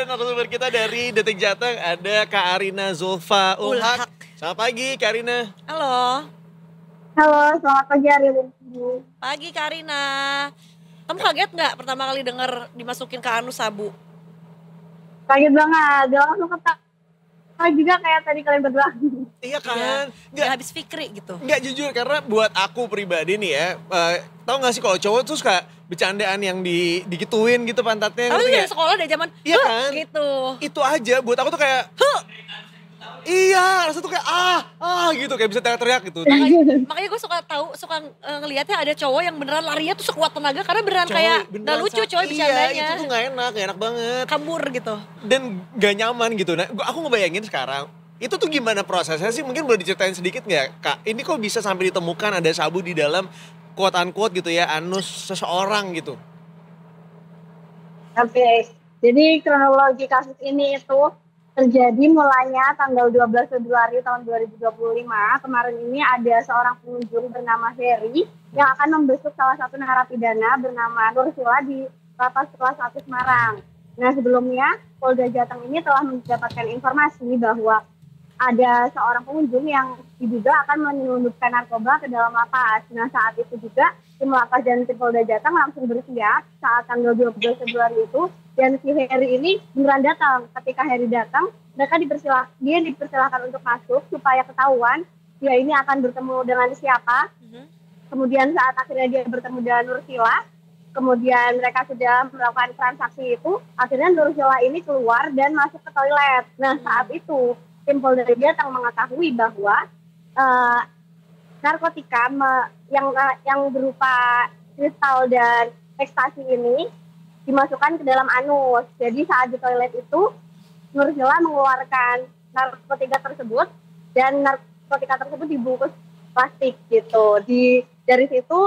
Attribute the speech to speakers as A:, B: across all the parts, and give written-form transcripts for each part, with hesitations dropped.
A: narasumber kita dari Detik Jateng ada Kak Arina Zulfa Ulhak. Selamat pagi Kak Arina.
B: Halo.
C: Halo, selamat pagi Arina.
B: Pagi Kak Arina. Kamu kaget nggak pertama kali dengar dimasukin ke anus sabu?
C: Kaget banget, dia langsung ketawa juga kayak tadi kalian berdua.
A: Iya kan?
B: Nggak habis fikri gitu.
A: Nggak, jujur karena buat aku pribadi nih ya, tau gak sih kalau cowok tuh suka bercandaan yang digituin gitu pantatnya.
B: Kamu dari sekolah dari zaman
A: iya kan?
B: gitu.
A: Itu aja buat aku tuh kayak iya, rasanya tuh kayak gitu, kayak bisa teriak-teriak gitu.
B: Makanya gue suka ngelihatnya ada cowok yang beneran larinya tuh sekuat tenaga karena beneran
A: Coy,
B: kayak
A: beneran
B: gak lucu coy bercandanya.
A: Iya, itu tuh gak enak banget.
B: Kabur gitu.
A: Dan gak nyaman gitu. Nah, aku ngebayangin sekarang, itu tuh gimana prosesnya sih? Mungkin boleh diceritain sedikit gak, Kak? Ini kok bisa sampai ditemukan ada sabu di dalam quote unquote gitu ya, anus seseorang gitu?
C: Oke, jadi kronologi kasus ini itu terjadi mulainya tanggal 12 Februari tahun 2025. Kemarin ini ada seorang pengunjung bernama Heri yang akan membesuk salah satu narapidana bernama Nursila di Lapas Kelas 1 Semarang. Nah, sebelumnya Polda Jateng ini telah mendapatkan informasi bahwa ada seorang pengunjung yang diduga akan menyelundupkan narkoba ke dalam lapas. Nah, saat itu juga tim lapas dan tim Polda Jateng langsung bersiap saat tanggal 12 Februari itu. Dan si Heri ini beneran datang. Ketika Heri datang, dia dipersilahkan untuk masuk supaya ketahuan dia ini akan bertemu dengan siapa. Kemudian saat akhirnya dia bertemu dengan Nursila, kemudian mereka sudah melakukan transaksi itu, akhirnya Nursila ini keluar dan masuk ke toilet. Nah, saat itu tim Polda Jateng mengetahui bahwa narkotika yang berupa kristal dan ekstasi ini dimasukkan ke dalam anus. Jadi saat di toilet itu Nursila mengeluarkan narkotika tersebut dan narkotika tersebut dibungkus plastik gitu. Dari situ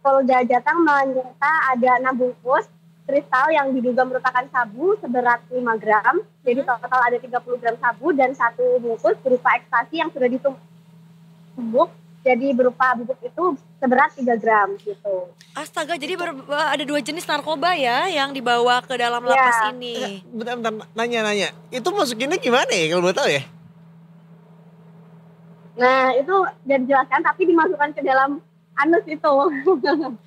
C: Polda Jateng menyita ada 6 bungkus kristal yang diduga merupakan sabu seberat 5 gram. Jadi total ada 30 gram sabu dan 1 bungkus berupa ekstasi yang sudah ditumbuk. Jadi berupa bubuk itu seberat 3 gram gitu.
B: Astaga, jadi ada 2 jenis narkoba ya yang dibawa ke dalam lapas ini.
A: Bentar, nanya. Itu masukinnya gimana ya kalau boleh tahu ya?
C: Nah, itu udah dijelaskan tapi dimasukkan ke dalam anus itu.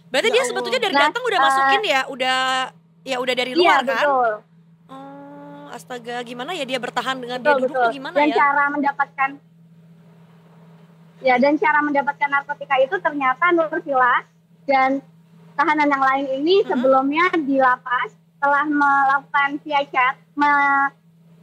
B: Berarti dia sebetulnya dari datang udah masukin ya? Udah dari luar kan?
C: Betul.
B: Astaga, gimana ya dia bertahan dengan dia duduk tuh gimana
C: dan
B: ya?
C: Dan cara mendapatkan narkotika itu ternyata Nursila dan tahanan yang lain ini sebelumnya di lapas telah melakukan via chat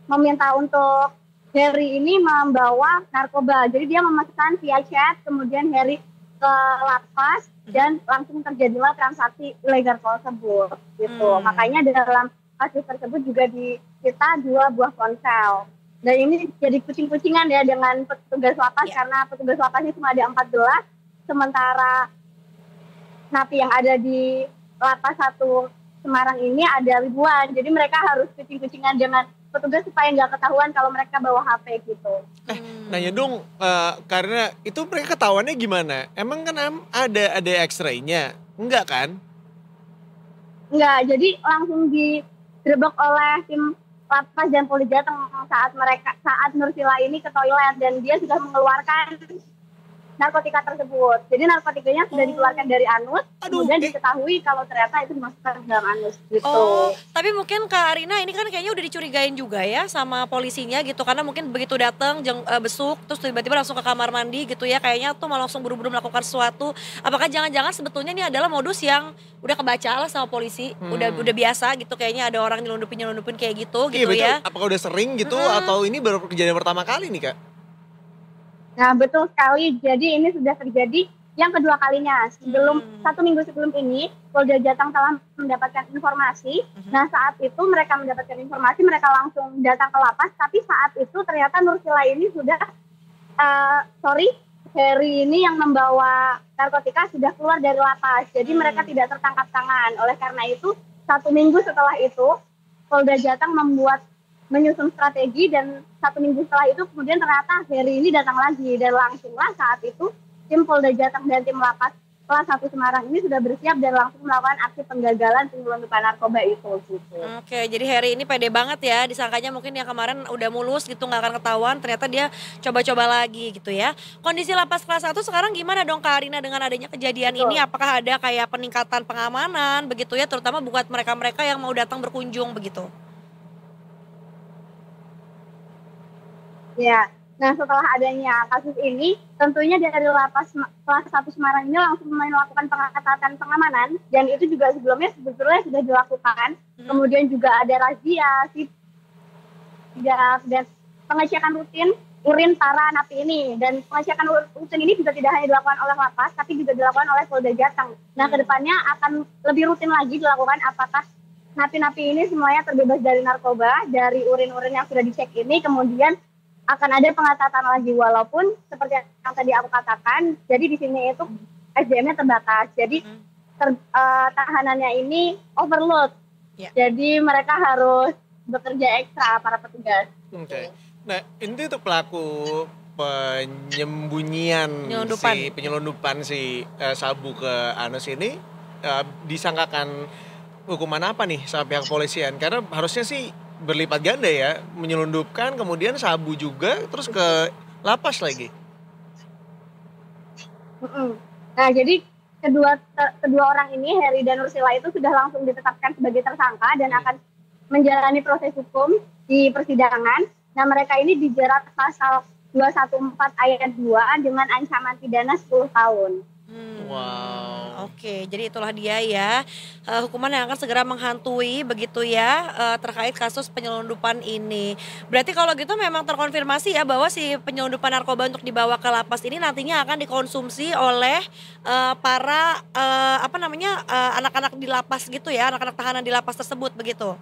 C: meminta untuk Heri ini membawa narkoba. Jadi dia memesan via chat, kemudian Heri ke lapas dan langsung terjadilah transaksi ilegal tersebut gitu. Makanya dalam kasus tersebut juga disita 2 buah ponsel. Dan ini jadi kucing-kucingan ya dengan petugas lapas karena petugas lapasnya cuma ada 14, sementara napi yang ada di lapas 1 Semarang ini ada ribuan. Jadi mereka harus kucing-kucingan dengan petugas supaya nggak ketahuan kalau mereka bawa HP gitu.
A: Nanya dong, karena itu mereka ketahuannya gimana? Emang kan ada X-ray-nya? Enggak kan?
C: Enggak, jadi langsung digerebek oleh tim lapas dan Polda Jateng saat Nursila ini ke toilet dan dia sudah mengeluarkan narkotika tersebut. Jadi narkotikanya sudah dikeluarkan dari anus, kemudian diketahui kalau ternyata itu dimasukkan ke dalam anus gitu.
B: Tapi mungkin Kak Arina ini kan kayaknya udah dicurigain juga ya sama polisinya gitu, karena mungkin begitu datang besuk terus tiba-tiba langsung ke kamar mandi gitu ya, kayaknya tuh malah langsung buru-buru melakukan sesuatu. Apakah jangan-jangan sebetulnya ini adalah modus yang udah kebaca lah sama polisi, udah biasa gitu, kayaknya ada orang nyelundupin kayak gitu gitu ya.
A: Apakah udah sering gitu atau ini baru kejadian pertama kali nih Kak?
C: Nah, betul sekali. Jadi ini sudah terjadi yang kedua kalinya. 1 minggu sebelum ini, Polda Jateng telah mendapatkan informasi. Nah, saat itu mereka mendapatkan informasi, mereka langsung datang ke lapas. Tapi saat itu ternyata Nursila ini sudah, Heri ini yang membawa narkotika sudah keluar dari lapas. Jadi mereka tidak tertangkap tangan. Oleh karena itu, 1 minggu setelah itu, Polda Jateng menyusun strategi dan 1 minggu setelah itu kemudian ternyata Heri ini datang lagi dan langsunglah saat itu tim Polda Jateng dan tim lapas kelas 1 Semarang ini sudah bersiap dan langsung melakukan aksi penggagalan penyelundupan narkoba itu gitu.
B: Oke, jadi Harry ini pede banget ya, disangkanya mungkin yang kemarin udah mulus gitu nggak akan ketahuan, ternyata dia coba-coba lagi gitu ya. Kondisi lapas kelas 1 sekarang gimana dong Kak Arina dengan adanya kejadian
C: Betul.
B: ini? Apakah ada kayak peningkatan pengamanan begitu ya, terutama buat mereka-mereka yang mau datang berkunjung begitu?
C: Ya, nah setelah adanya kasus ini, tentunya dari lapas kelas 1 Semarang ini langsung melakukan pengetatan pengamanan, dan itu juga sebelumnya sebetulnya sudah dilakukan. Kemudian juga ada razia, sidak, dan pengecekan rutin urin para napi ini. Dan pengecekan rutin ini juga tidak hanya dilakukan oleh lapas, tapi juga dilakukan oleh Polda Jateng. Nah, kedepannya akan lebih rutin lagi dilakukan apakah napi-napi ini semuanya terbebas dari narkoba, dari urin-urin yang sudah dicek ini, kemudian akan ada pengetatan lagi, walaupun seperti yang tadi aku katakan, jadi di sini itu SDM-nya terbatas, jadi tahanannya ini overload, jadi mereka harus bekerja ekstra para petugas.
A: Oke. Nah, ini tuh pelaku penyelundupan si sabu ke Anus ini disangkakan hukuman apa nih sama pihak kepolisian? Karena harusnya sih berlipat ganda ya, menyelundupkan kemudian sabu juga terus ke lapas lagi.
C: Nah, jadi kedua orang ini, Harry dan Nursila, itu sudah langsung ditetapkan sebagai tersangka dan akan menjalani proses hukum di persidangan. Nah, mereka ini dijerat pasal 214 ayat 2 dengan ancaman pidana 10 tahun.
A: Wow.
B: Oke, jadi itulah dia ya, hukuman yang akan segera menghantui begitu ya, terkait kasus penyelundupan ini. Berarti kalau gitu memang terkonfirmasi ya bahwa si penyelundupan narkoba untuk dibawa ke lapas ini nantinya akan dikonsumsi oleh para anak-anak di lapas gitu ya, anak-anak tahanan di lapas tersebut begitu.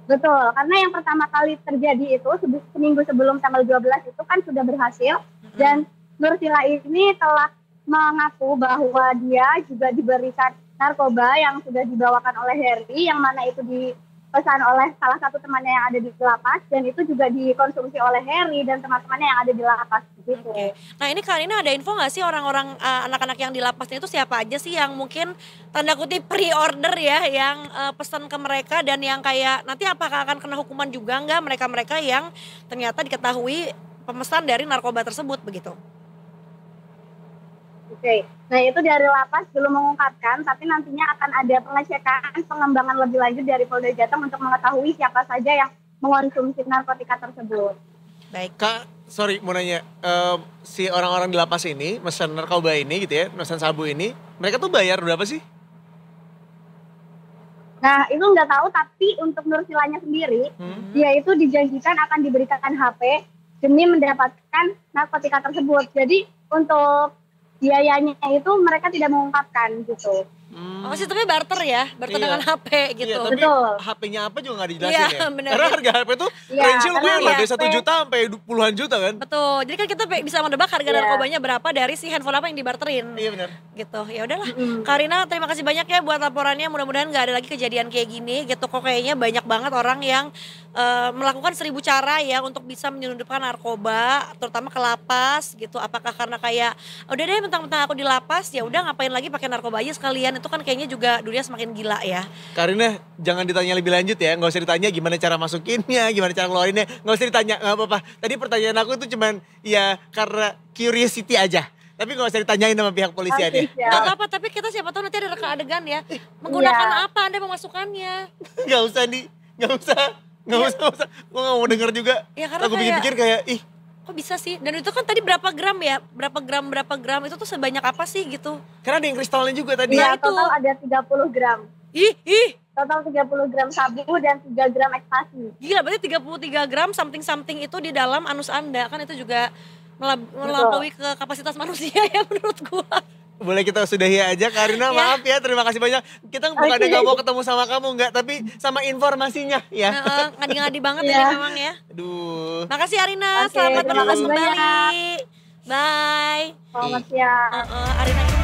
C: Betul, karena yang pertama kali terjadi itu seminggu sebelum tanggal 12 itu kan sudah berhasil, dan Nursila ini telah mengaku bahwa dia juga diberikan narkoba yang sudah dibawakan oleh Harry, yang mana itu dipesan oleh salah satu temannya yang ada di lapas, dan itu juga dikonsumsi oleh Harry dan teman-temannya yang ada di lapas gitu.
B: Oke. Nah, ini Kak Rina ada info nggak sih orang-orang anak-anak yang di lapasnya itu siapa aja sih yang mungkin tanda kutip pre-order ya, yang pesan ke mereka, dan yang kayak nanti apakah akan kena hukuman juga nggak mereka-mereka yang ternyata diketahui pemesan dari narkoba tersebut begitu?
C: Oke, nah itu dari lapas belum mengungkapkan, tapi nantinya akan ada pengecekan pengembangan lebih lanjut dari Polda Jateng untuk mengetahui siapa saja yang mengonsumsi narkotika tersebut.
B: Baik.
A: Kak, sorry mau nanya, si orang-orang di lapas ini, mesen narkoba ini gitu ya, mesen sabu ini, mereka tuh bayar berapa sih?
C: Nah, itu nggak tahu, tapi untuk Nursilanya sendiri, dia itu dijanjikan akan diberikan HP demi mendapatkan narkotika tersebut. Jadi untuk biayanya itu mereka tidak mengungkapkan gitu.
B: Oh, sistemnya barter ya, barter dengan HP gitu.
A: Iya, tapi
C: Betul.
A: HP-nya apa juga nggak dijelasin ya.
B: Bener.
A: Karena harga HP tuh
C: Iya,
A: range lumayan
C: karena
A: lah, dari
C: HP
A: 1 juta sampai puluhan juta kan.
B: Betul. Jadi kan kita bisa menebak harga narkobanya berapa dari si handphone apa yang dibarterin.
A: Iya benar.
B: Gitu. Ya udahlah. Karina, terima kasih banyak ya buat laporannya. Mudah-mudahan nggak ada lagi kejadian kayak gini gitu. Kok kayaknya banyak banget orang yang melakukan 1000 cara ya untuk bisa menyelundupkan narkoba, terutama ke lapas gitu. Apakah karena kayak udah deh mentang-mentang aku di lapas, ya udah ngapain lagi pakai narkoba aja sekalian. Itu kan kayaknya juga dunia semakin gila ya.
A: Karina, jangan ditanya lebih lanjut ya, nggak usah ditanya gimana cara masukinnya, gimana cara ngeluarinnya, nggak usah ditanya, nggak apa-apa. Tadi pertanyaan aku itu cuman ya karena curiosity aja. Tapi nggak usah ditanyain sama pihak polisian ya.
B: Gak apa-apa, tapi kita siapa tahu nanti ada reka adegan ya. Menggunakan apa Anda memasukkannya?
A: Nggak usah nggak usah. Gue nggak mau denger juga.
B: Ya, karena
A: aku pikir-pikir kayak, ih
B: kok bisa sih? Dan itu kan tadi berapa gram ya? Berapa gram itu tuh sebanyak apa sih gitu?
A: karena ada yang kristalnya juga tadi.
C: Iya,
B: itu.
C: total ada 30 gram.
B: Ih.
C: Total 30 gram sabu dan 3 gram ekstasi.
B: Gila, berarti 33 gram something itu di dalam anus Anda. Kan itu juga melampaui ke kapasitas manusia ya menurut gua.
A: Boleh kita sudahi aja, Karina, maaf ya, terima kasih banyak. Kita bukannya gak mau ketemu sama kamu, enggak, tapi sama informasinya ya.
B: Ngadi-ngadi banget ini memang ya.
A: Aduh.
B: Makasih Arina,
C: Oke,
B: selamat
C: terima
B: bertugas
C: kasih
B: kembali.
C: banyak.
B: Bye.
C: Selamat siang.
B: Arina